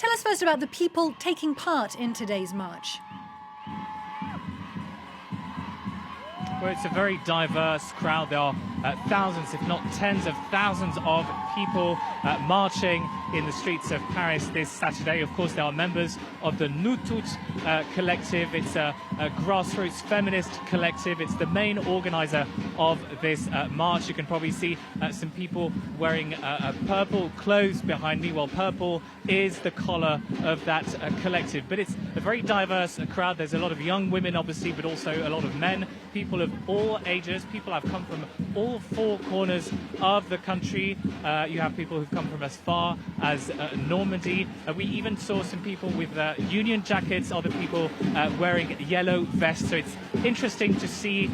Tell us first about the people taking part in today's march. Well, it's a very diverse crowd. There are thousands, if not tens of thousands of people marching in the streets of Paris this Saturday. Of course, there are members of the Nous Toutes collective. It's a grassroots feminist collective. It's the main organizer of this march. You can probably see some people wearing purple clothes behind me. Well, purple is the colour of that collective. But it's a very diverse crowd. There's a lot of young women, obviously, but also a lot of men, people of all ages. People have come from all four corners of the country. You have people who've come from as far as Normandy. We even saw some people with Union jackets, other people wearing yellow vests. So it's interesting to see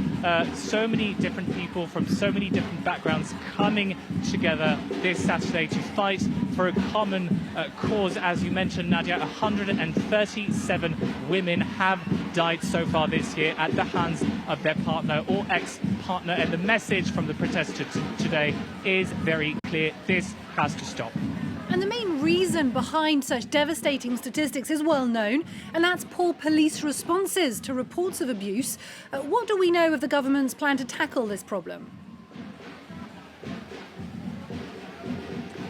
so many different people from so many different backgrounds coming together this Saturday to fight for a common cause. As you mentioned, Nadia, 137 women have died so far this year at the hands of their partner or ex-partner, and the message from the protesters today is very clear. This has to stop. And the main reason behind such devastating statistics is well known, and that's poor police responses to reports of abuse. What do we know of the government's plan to tackle this problem?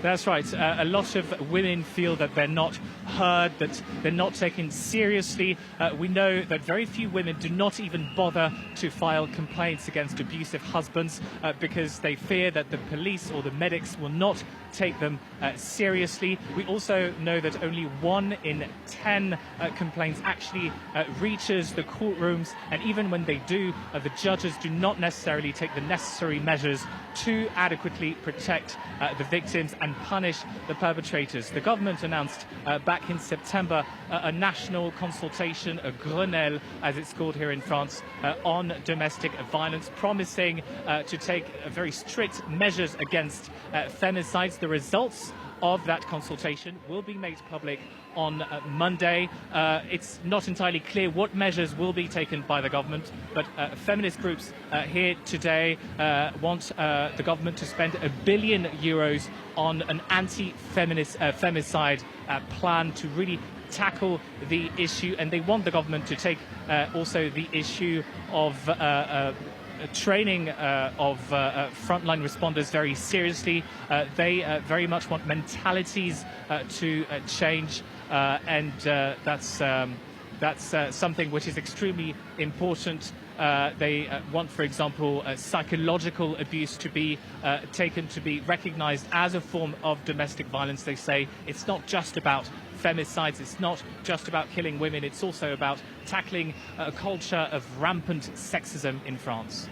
That's right. A lot of women feel that they're not heard, that they're not taken seriously. We know that very few women do not even bother to file complaints against abusive husbands because they fear that the police or the medics will not take them seriously. We also know that only 1 in 10 complaints actually reaches the courtrooms, and even when they do, the judges do not necessarily take the necessary measures to adequately protect the victims and punish the perpetrators. The government announced back in September a national consultation, a Grenelle, as it's called here in France, on domestic violence, promising to take very strict measures against femicides. The results of that consultation will be made public on Monday. It's not entirely clear what measures will be taken by the government, but feminist groups here today want the government to spend €1 billion on an anti-feminist femicide plan to really tackle the issue, and they want the government to take also the issue of training of frontline responders very seriously. They very much want mentalities to change, and that's something which is extremely important. They want, for example, psychological abuse to be taken to be recognized as a form of domestic violence. They say it's not just about femicides, it's not just about killing women, it's also about tackling a culture of rampant sexism in France.